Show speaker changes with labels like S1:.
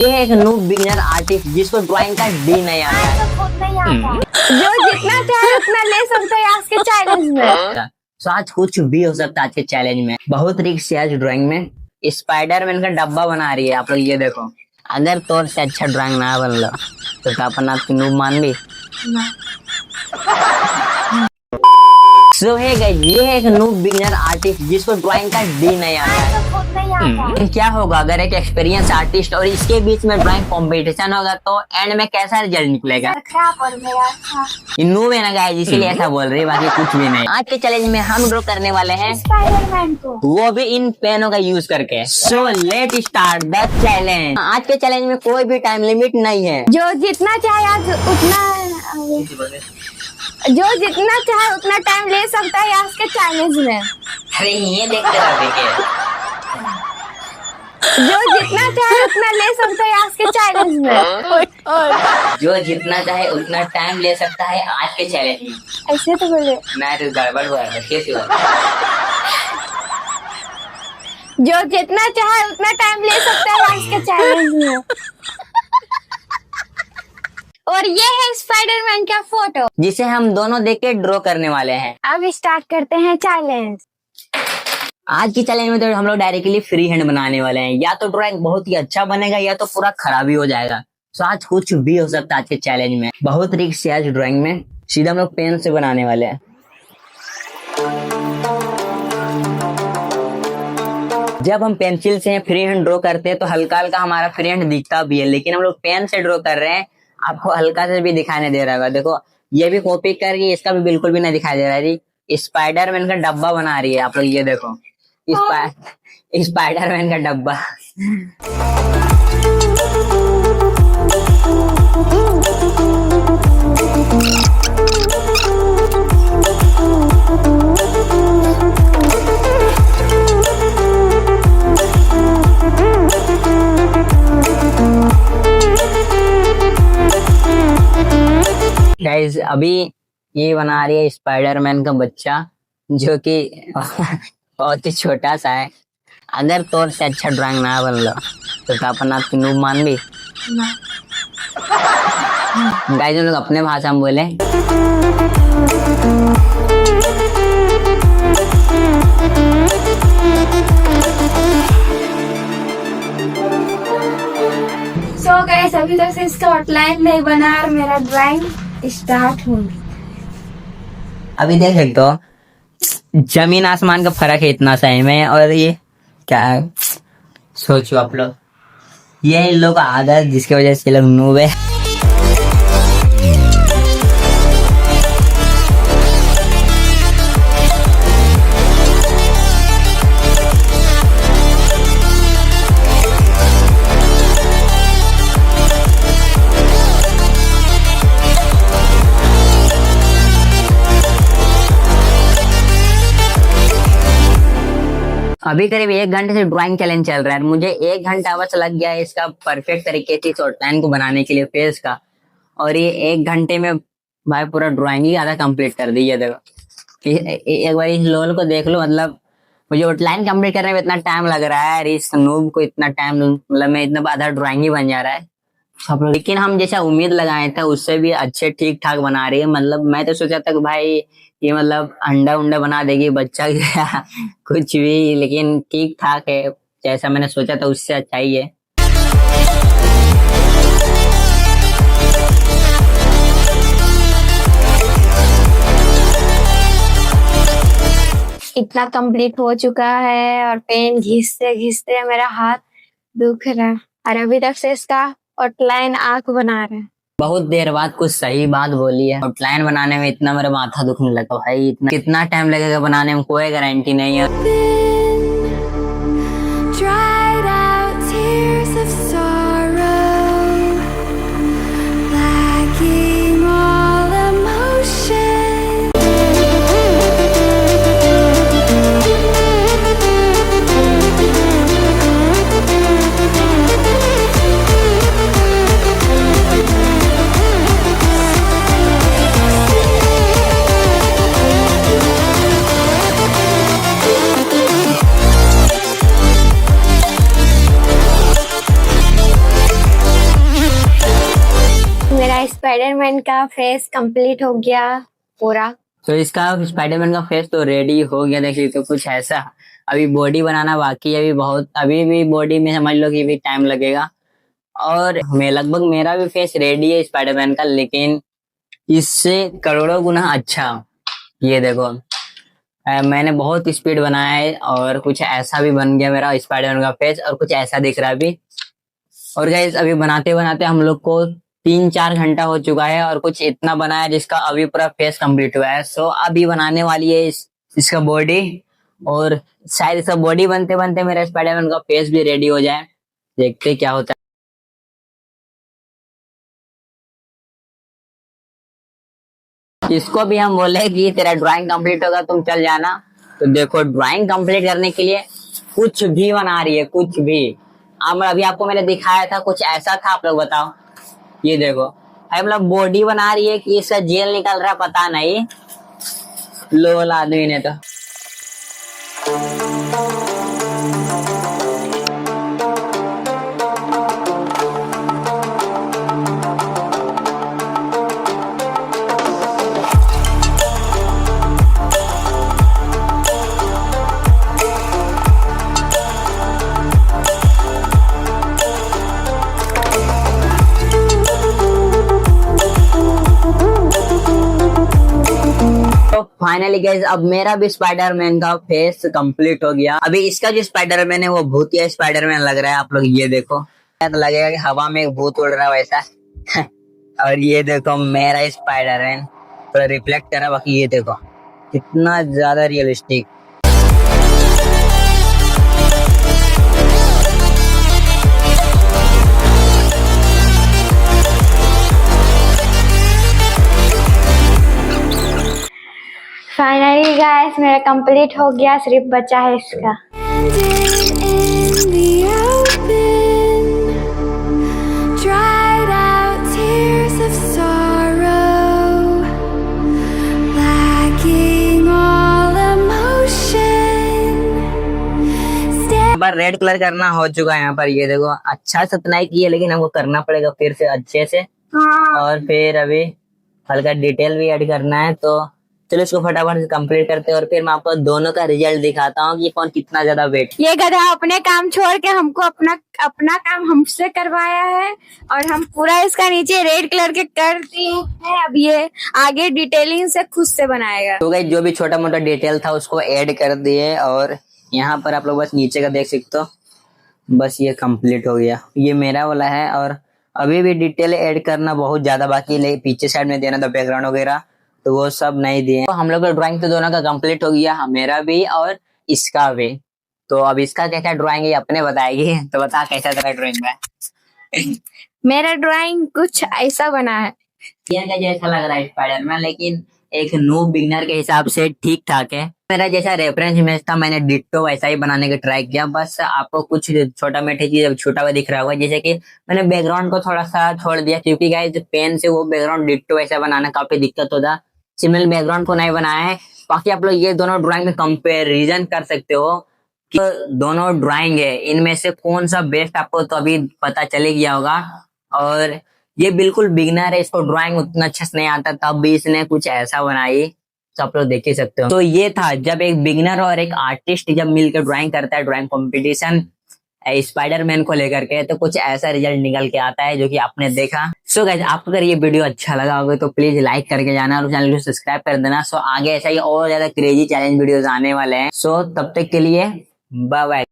S1: ये है एक नूब बिगिनर आर्टिस्ट जिसको ड्राइंग का डी नहीं आता है।
S2: जो जितना चाहे उतना ले सकता है आज के चैलेंज में।
S1: तो आज कुछ भी हो सकता है आज के चैलेंज में। बहुत रिस्क है आज ड्राइंग में। स्पाइडरमैन का डब्बा बना रही है, आप लोग ये देखो। अगर तौर से अच्छा ड्राइंग ना बन लो तो क्या अपन आपकी नूब मान भी। सो है गाइस, ये है एक नूब बिगिनर आर्टिस्ट जिसको ड्राइंग का डी नहीं आता है। क्या होगा अगर एक एक्सपीरियंस आर्टिस्ट और इसके बीच में ड्राइंग कंपटीशन होगा तो एंड में कैसा रिजल्ट निकलेगा। ये नूब है ना गाइस, इसीलिए ऐसा बोल रही है, बाकी कुछ भी नहीं। आज के चैलेंज में हम ड्रॉ करने वाले हैं
S2: स्पाइडरमैन को,
S1: वो भी इन पेनों का यूज करके। So let start the challenge. आज के चैलेंज में कोई भी टाइम लिमिट नहीं है।
S2: जो जितना चाहे आज उतना टाइम ले सकता है आज के चैलेंज में।
S1: अरे ये देखते रहो।
S2: जो जितना चाहे उतना ले सकता है आज के चैलेंज में।
S1: जो जितना चाहे उतना टाइम ले सकता है आज के चैलेंज में।
S2: ऐसे तो बोले,
S1: मैं तो गड़बड़ हुआ है, कैसी बात।
S2: जो जितना चाहे उतना टाइम ले सकता है आज के चैलेंज में। और ये है स्पाइडरमैन का फोटो
S1: जिसे हम दोनों देख के ड्रॉ करने वाले हैं।
S2: अब स्टार्ट करते हैं चैलेंज।
S1: आज की चैलेंज में तो हम लोग डायरेक्टली फ्री हैंड बनाने वाले हैं। या तो ड्राइंग बहुत ही अच्छा बनेगा या तो पूरा खराब ही हो जाएगा। तो आज कुछ भी हो सकता है आज के चैलेंज में। बहुत रिस्क है आज ड्राइंग में। सीधा हम लोग पेन से बनाने वाले हैं। जब हम पेंसिल से फ्री हैंड ड्रॉ करते हैं तो हल्का हल्का हमारा फ्री हैंड दिखता भी है, लेकिन हम लोग पेन से ड्रॉ कर रहे हैं। आपको हल्का से भी दिखाई नहीं दे रहा होगा। देखो ये भी कॉपी करके इसका भी बिल्कुल भी नहीं दिखाई दे रहा है। जी स्पाइडरमैन का डब्बा बना रही है, आप लोग ये देखो। स्पाइडरमैन का डब्बा। गाइस अभी ये बना रही है स्पाइडरमैन का बच्चा, जो कि बहुत ही छोटा सा है। अगर तौर से अच्छा ड्राइंग ना बन लो तो क्या अपन आपकी नूब मान भी। गाइस हम लोग अपने भाषा में बोले।
S2: सो गाइस अभी तक से इसका आउटलाइन नहीं बना और मेरा ड्राइंग स्टार्ट हो।
S1: अभी देख सकते हो जमीन आसमान का फर्क है इतना सा है। मैं और ये क्या सोचो आप लोग, ये इन लोग का आदत जिसकी वजह से लोग नूब है। अभी करीब 1 घंटे से ड्राइंग चैलेंज चल रहा है। मुझे 1 घंटा बस लग गया है इसका परफेक्ट तरीके से इस आउटलाइन को बनाने के लिए फेस का। और ये 1 घंटे में भाई पूरा ड्राइंग ही आधा कंप्लीट कर दी है। देखो एक बार इस लोल को देख लो। मतलब मुझे आउटलाइन कंप्लीट करने में इतना टाइम लग रहा है, इस नूब को इतना टाइम, मतलब मैं इतना आधा ड्राइंग ही बन जा रहा है सब लोग। लेकिन हम जैसा उम्मीद लगाए थे उससे भी अच्छे ठीक ठाक बना रही है। मतलब मैं तो सोचा था कि भाई ये मतलब अंडा उंडा बना देगी बच्चा कुछ भी, लेकिन ठीक ठाक है। जैसा मैंने सोचा था उससे अच्छा ही है।
S2: इतना कंप्लीट हो चुका है और पेन घिसते घिसते मेरा हाथ दुख रहा है। और अभी तक से इसका आउटलाइन आंख बना रहा है।
S1: बहुत देर बाद कुछ सही बात बोली है। आउटलाइन बनाने में इतना मेरा माथा दुखने लगा भाई। इतना कितना टाइम लगेगा बनाने में कोई गारंटी नहीं है।
S2: मेरा स्पाइडरमैन का फेस कंप्लीट हो गया पूरा।
S1: तो इसका स्पाइडरमैन का फेस तो रेडी हो गया, देख लीजिए। तो कुछ ऐसा अभी बॉडी बनाना बाकी है, अभी बहुत, अभी भी बॉडी में समझ लो कि भी टाइम लगेगा। और मैं लगभग मेरा भी फेस रेडी है स्पाइडरमैन का, लेकिन इससे करोड़ों गुना अच्छा। ये देखो, मैंने बहुत स्पीड बनाया है और कुछ ऐसा भी बन गया मेरा स्पाइडरमैन का फेस, और कुछ ऐसा दिख रहा है अभी। और गाइस अभी बनाते बनाते हम लोग को 3-4 घंटा हो चुका है, और कुछ इतना बनाया जिसका अभी पूरा फेस कंप्लीट हुआ है। सो अभी बनाने वाली है इसका बॉडी, और शायद इसका बॉडी बनते बनते मेरा स्पाइडरमैन का फेस भी रेडी हो जाए। देखते क्या होता है। इसको भी हम बोले कि तेरा ड्राइंग कंप्लीट होगा, तुम चल जाना। तो देखो, ड्राइंग कंप्लीट करने के लिए कुछ भी बना रही है, कुछ भी। अभी आपको मैंने दिखाया था कुछ ऐसा था, आप लोग बताओ। ये देखो, मतलब बॉडी बना रही है कि इसका जेल निकल रहा पता नहीं। लोल आदमी ने तो। तो फाइनली गाइस अब मेरा भी स्पाइडरमैन का फेस कंप्लीट हो गया। अभी इसका जो स्पाइडरमैन है वो भूतिया स्पाइडरमैन लग रहा है। आप लोग ये देखो, तो लगेगा कि हवा में एक भूत उड़ रहा है वैसा। और ये देखो मेरा स्पाइडरमैन पूरा रिफ्लेक्ट कर रहा है। बाकी ये देखो कितना ज्यादा रियलिस्टिक।
S2: फाइनली गाइस मेरा कंप्लीट हो गया, सिर्फ बचा है इसका।
S1: रेड कलर करना हो चुका है यहाँ पर। ये देखो अच्छा से उतना ही किया, लेकिन हमको करना पड़ेगा फिर से अच्छे से। और फिर अभी हल्का डिटेल भी ऐड करना है। तो चलो इसको फटाफट से कंप्लीट करते हैं, और फिर मैं आपको दोनों का रिजल्ट दिखाता हूँ कि कौन कितना ज्यादा वेट।
S2: ये गधा अपने काम छोड़ के हमको अपना काम हमसे करवाया है, और हम पूरा इसका नीचे रेड कलर के कर दिए हैं। अब ये आगे डिटेलिंग से खुद से बनाएगा।
S1: तो गाइस जो भी छोटा मोटा डिटेल था उसको ऐड कर दिए, और यहाँ पर आप लोग बस नीचे का देख सकते हो। बस ये कंप्लीट हो गया, ये मेरा वाला है। और अभी भी डिटेल ऐड करना बहुत ज्यादा बाकी है, पीछे साइड में देना था बैकग्राउंड वगैरह, तो वो सब नहीं दिए। तो हम लोग का ड्राइंग तो दोनों का कंप्लीट हो गया, मेरा भी और इसका भी। तो अब इसका कैसा ड्राइंग है अपने बताएगी। तो बता कैसा तेरा ड्राइंग है।
S2: मेरा ड्राइंग कुछ ऐसा बना है,
S1: जैसा लग रहा है स्पाइडरमैन, लेकिन एक नूब बिगनर के हिसाब से ठीक ठाक है। मेरा जैसा रेफरेंस इमेज था, मैंने डिट्टो वैसा ही बनाने का ट्राई किया। बस आपको कुछ छोटा मोटा चीज छोटा हुआ दिख रहा होगा, जैसे कि मैंने बैकग्राउंड को थोड़ा सा छोड़ दिया, क्योंकि गाइस पेन से वो बैकग्राउंड डिट्टो वैसा बनाना काफी दिक्कत होता। सिमिलर बैकग्राउंड को नहीं बनाया है। बाकी आप लोग ये दोनों ड्राइंग में कंपेरिजन कर सकते हो कि दोनों ड्राइंग है, इनमें से कौन सा बेस्ट आपको तो अभी पता चले गया होगा। और ये बिल्कुल बिगिनर है, इसको ड्राइंग उतना अच्छा से नहीं आता, तब भी इसने कुछ ऐसा बनाई, तो आप लोग देख ही सकते हो। तो ये था जब एक बिगिनर और एक आर्टिस्ट जब मिलकर ड्राइंग करता है, ड्राइंग कंपटीशन स्पाइडरमैन को लेकर के, तो कुछ ऐसा रिजल्ट निकल के आता है जो कि आपने देखा। सो गाइस आपको अगर ये वीडियो अच्छा लगा होगा तो प्लीज लाइक करके जाना, और चैनल को सब्सक्राइब कर देना। सो आगे ऐसा ही और ज्यादा क्रेजी चैलेंज वीडियोस आने वाले हैं। सो तब तक के लिए बाय बाय।